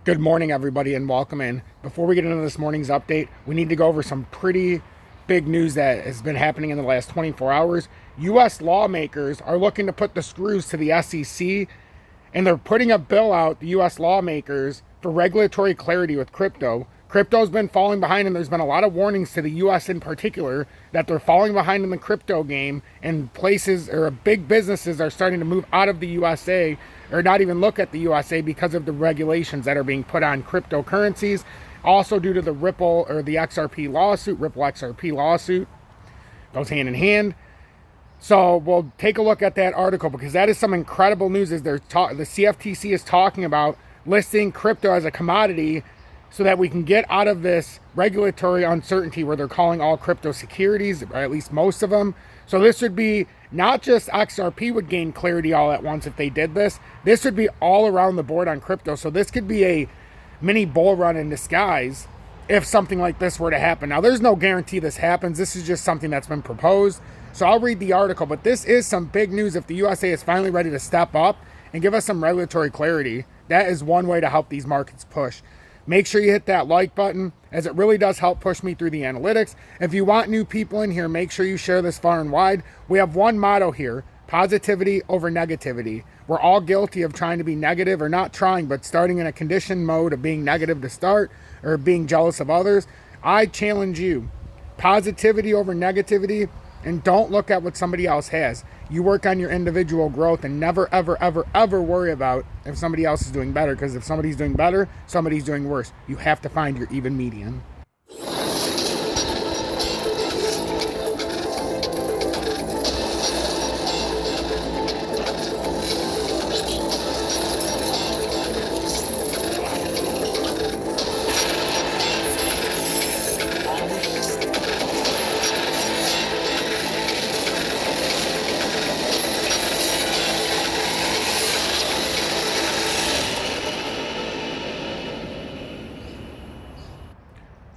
Good morning, everybody, and welcome in. Before we get into this morning's update, we need to go over some pretty big news that has been happening in the last 24 hours. U.S. lawmakers are looking to put the screws to the SEC, and they're putting a bill out, the U.S. lawmakers, for regulatory clarity with crypto. Crypto's been falling behind, and there's been a lot of warnings to the U.S. in particular that they're falling behind in the crypto game, and places or big businesses are starting to move out of the USA or not even look at the USA because of the regulations that are being put on cryptocurrencies. Also due to the Ripple or the Ripple XRP lawsuit. Goes hand in hand. So we'll take a look at that article because that is some incredible news. As the CFTC is talking about listing crypto as a commodity so that we can get out of this regulatory uncertainty where they're calling all crypto securities, or at least most of them. So this would be not just XRP would gain clarity all at once if they did this. This would be all around the board on crypto. So this could be a mini bull run in disguise if something like this were to happen. Now, there's no guarantee this happens. This is just something that's been proposed. So I'll read the article, but this is some big news if the USA is finally ready to step up and give us some regulatory clarity. That is one way to help these markets push. Make sure you hit that like button, as it really does help push me through the analytics. If you want new people in here, make sure you share this far and wide. We have one motto here: positivity over negativity. We're all guilty of trying to be negative, or not trying, but starting in a conditioned mode of being negative to start, or being jealous of others. I challenge you, positivity over negativity, and don't look at what somebody else has. You work on your individual growth and never, ever, ever, ever worry about if somebody else is doing better, because if somebody's doing better, somebody's doing worse. You have to find your even median.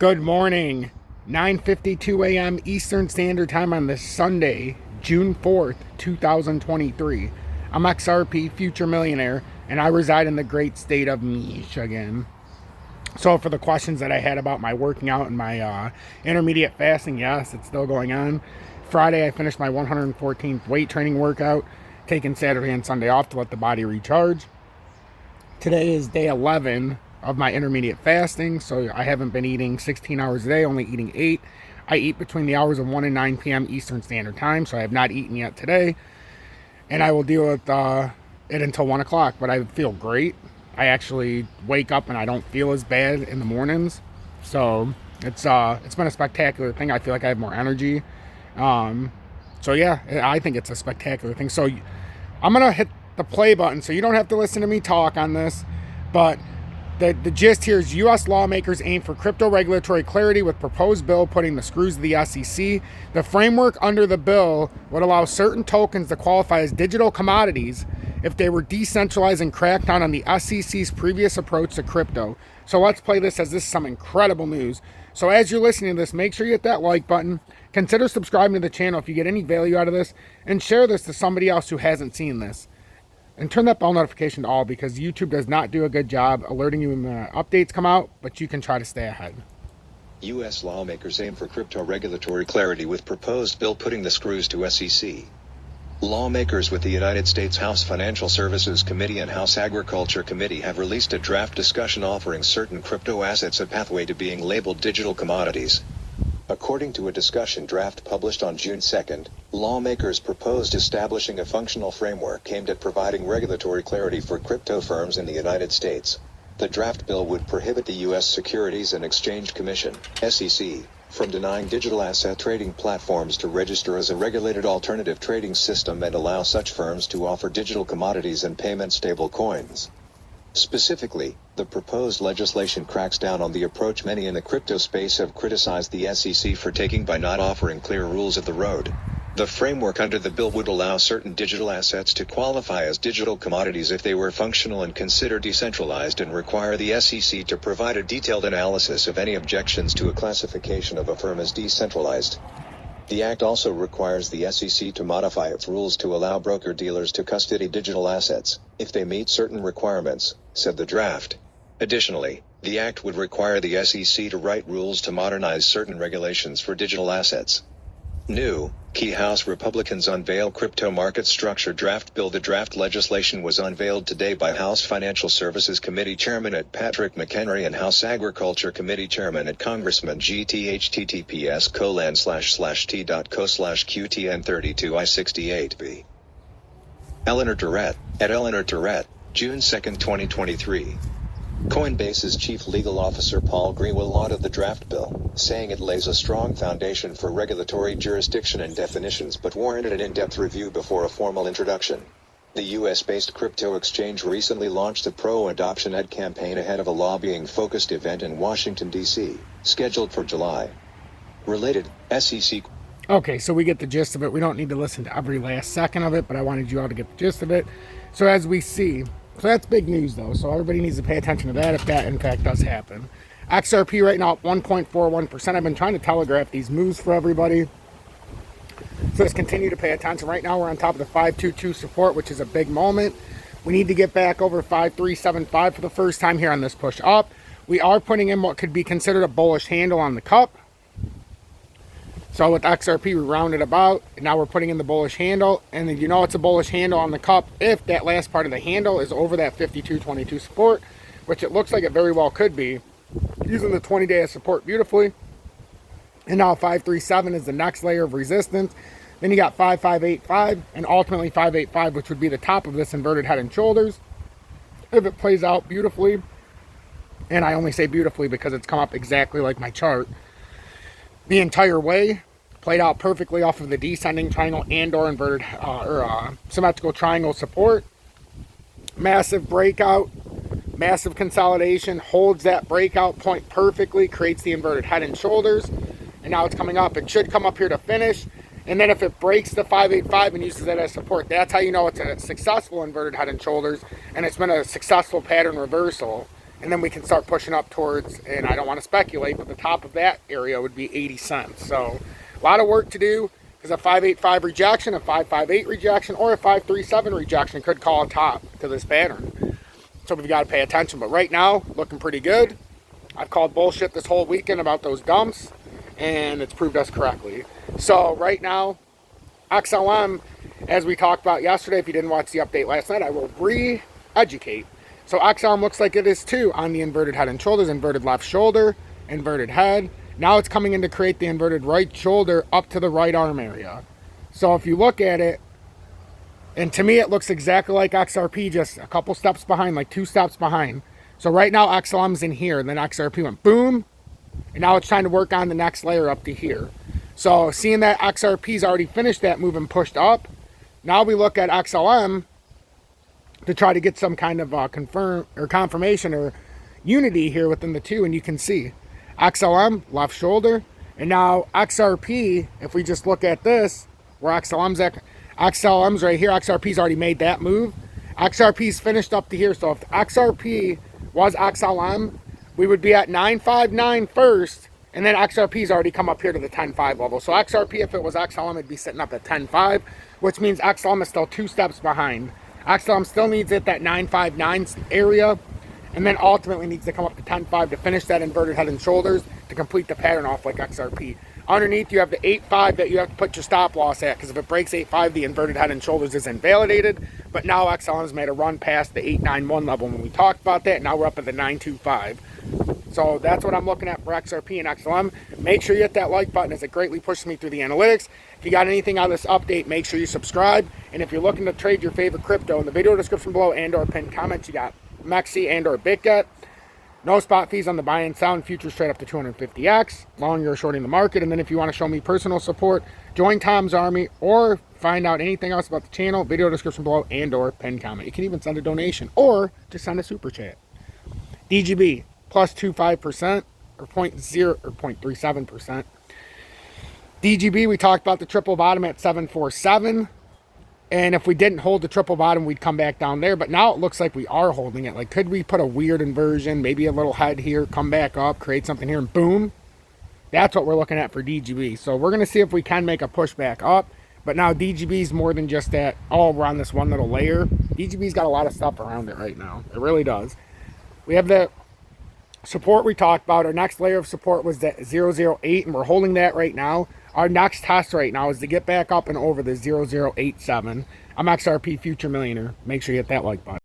Good morning, 9:52 a.m. Eastern Standard Time on this Sunday, June 4th, 2023. I'm XRP Future Millionaire, and I reside in the great state of Michigan. So for the questions that I had about my working out and my intermediate fasting, yes, it's still going on. Friday, I finished my 114th weight training workout, taking Saturday and Sunday off to let the body recharge. Today is day 11 of my intermediate fasting, so I haven't been eating 16 hours a day, only eating 8. I eat between the hours of 1 and 9 p.m. Eastern Standard Time, so I have not eaten yet today, and I will deal with it until 1 o'clock, but I feel great. I actually wake up and I don't feel as bad in the mornings, so it's been a spectacular thing. I feel like I have more energy, so yeah, I think it's a spectacular thing. So I'm gonna hit the play button so you don't have to listen to me talk on this, but the gist here is U.S. lawmakers aim for crypto regulatory clarity with proposed bill putting the screws to the SEC. The framework under the bill would allow certain tokens to qualify as digital commodities if they were decentralized and cracked down on the SEC's previous approach to crypto. So let's play this, as this is some incredible news. So as you're listening to this, make sure you hit that like button. Consider subscribing to the channel if you get any value out of this, and share this to somebody else who hasn't seen this. And turn that bell notification to all, because YouTube does not do a good job alerting you when the updates come out, but you can try to stay ahead. U.S. lawmakers aim for crypto regulatory clarity with proposed bill putting the screws to SEC. Lawmakers with the United States House Financial Services Committee and House Agriculture Committee have released a draft discussion offering certain crypto assets a pathway to being labeled digital commodities. According to a discussion draft published on June 2nd, lawmakers proposed establishing a functional framework aimed at providing regulatory clarity for crypto firms in the United States. The draft bill would prohibit the U.S. Securities and Exchange Commission, SEC, from denying digital asset trading platforms to register as a regulated alternative trading system and allow such firms to offer digital commodities and payment stable coins. Specifically, the proposed legislation cracks down on the approach many in the crypto space have criticized the SEC for taking by not offering clear rules of the road. The framework under the bill would allow certain digital assets to qualify as digital commodities if they were functional and considered decentralized, and require the SEC to provide a detailed analysis of any objections to a classification of a firm as decentralized. The act also requires the SEC to modify its rules to allow broker-dealers to custody digital assets, if they meet certain requirements, said the draft. Additionally, the act would require the SEC to write rules to modernize certain regulations for digital assets. New, key House Republicans unveil crypto market structure draft bill. The draft legislation was unveiled today by House Financial Services Committee Chairman at Patrick McHenry and House Agriculture Committee Chairman at Congressman https://t.co/qtn32i68b. Eleanor Durrett, at Eleanor Durrett, June 2, 2023. Coinbase's chief legal officer Paul Greenwell lauded the draft bill, saying it lays a strong foundation for regulatory jurisdiction and definitions but warranted an in-depth review before a formal introduction. The U.S.-based crypto exchange recently launched a pro-adoption ad campaign ahead of a lobbying-focused event in Washington, D.C., scheduled for July. Related, SEC... Okay, so we get the gist of it. We don't need to listen to every last second of it, but I wanted you all to get the gist of it. So as we see... So that's big news, though, so everybody needs to pay attention to that if that, in fact, does happen. XRP right now at 1.41%. I've been trying to telegraph these moves for everybody. So let's continue to pay attention. Right now we're on top of the 522 support, which is a big moment. We need to get back over 5375 for the first time here on this push up. We are putting in what could be considered a bullish handle on the cup. So with XRP, we rounded about, and now we're putting in the bullish handle, and then you know it's a bullish handle on the cup if that last part of the handle is over that 52.22 support, which it looks like it very well could be, using the 20-day as support beautifully. And now 537 is the next layer of resistance. Then you got 5585, and ultimately 585, which would be the top of this inverted head and shoulders. If it plays out beautifully, and I only say beautifully because it's come up exactly like my chart, the entire way, played out perfectly off of the descending triangle and or inverted symmetrical triangle support. Massive breakout, massive consolidation, holds that breakout point perfectly, creates the inverted head and shoulders, and now it's coming up. It should come up here to finish, and then if it breaks the 585 and uses that as support, that's how you know it's a successful inverted head and shoulders, and it's been a successful pattern reversal. And then we can start pushing up towards, and I don't want to speculate, but the top of that area would be 80 cents. So a lot of work to do, because a 585 rejection, a 558 rejection, or a 537 rejection could call a top to this pattern. So we've got to pay attention. But right now, looking pretty good. I've called bullshit this whole weekend about those dumps, and it's proved us correctly. So right now, XLM, as we talked about yesterday, if you didn't watch the update last night, I will re-educate. So XLM looks like it is too on the inverted head and shoulders, inverted left shoulder, inverted head. Now it's coming in to create the inverted right shoulder up to the right arm area. So if you look at it, and to me it looks exactly like XRP, just a couple steps behind, like 2 steps behind. So right now XLM's in here, then XRP went boom, and now it's trying to work on the next layer up to here. So seeing that XRP's already finished that move and pushed up, now we look at XLM to try to get some kind of confirmation or unity here within the two, and you can see XLM left shoulder, and now XRP, if we just look at this, where XLM's right here, XRP's already made that move. XRP's finished up to here, so if XRP was XLM, we would be at 959 first, and then XRP's already come up here to the 10.5 level. So XRP, if it was XLM, it'd be sitting up at 10.5, which means XLM is still 2 steps behind. XLM still needs it, that 959 area, and then ultimately needs to come up to 10.5 to finish that inverted head and shoulders to complete the pattern off like XRP. Underneath, you have the 8.5 that you have to put your stop loss at, because if it breaks 8.5, the inverted head and shoulders is invalidated. But now XLM has made a run past the 891 level when we talked about that. Now we're up at the 925. So that's what I'm looking at for XRP and XLM. Make sure you hit that like button as it greatly pushes me through the analytics. If you got anything out of this update, make sure you subscribe. And if you're looking to trade your favorite crypto, in the video description below and or pinned comments, you got Mexi and or BitGet. No spot fees on the buy and sell, and futures trade up to 250x. Long you're shorting the market. And then if you want to show me personal support, join Tom's Army or find out anything else about the channel, video description below and or pinned comment. You can even send a donation or just send a super chat. DGB plus 0.25% or 0.37%. DGB, we talked about the triple bottom at 747. And if we didn't hold the triple bottom, we'd come back down there. But now it looks like we are holding it. Like, could we put a weird inversion, maybe a little head here, come back up, create something here, and boom? That's what we're looking at for DGB. So we're going to see if we can make a push back up. But now DGB is more than just that, oh, we're on this one little layer. DGB's got a lot of stuff around it right now. It really does. We have the support we talked about. Our next layer of support was that 008, and we're holding that right now. Our next test right now is to get back up and over the 0087. I'm XRP Future Millionaire. Make sure you hit that like button.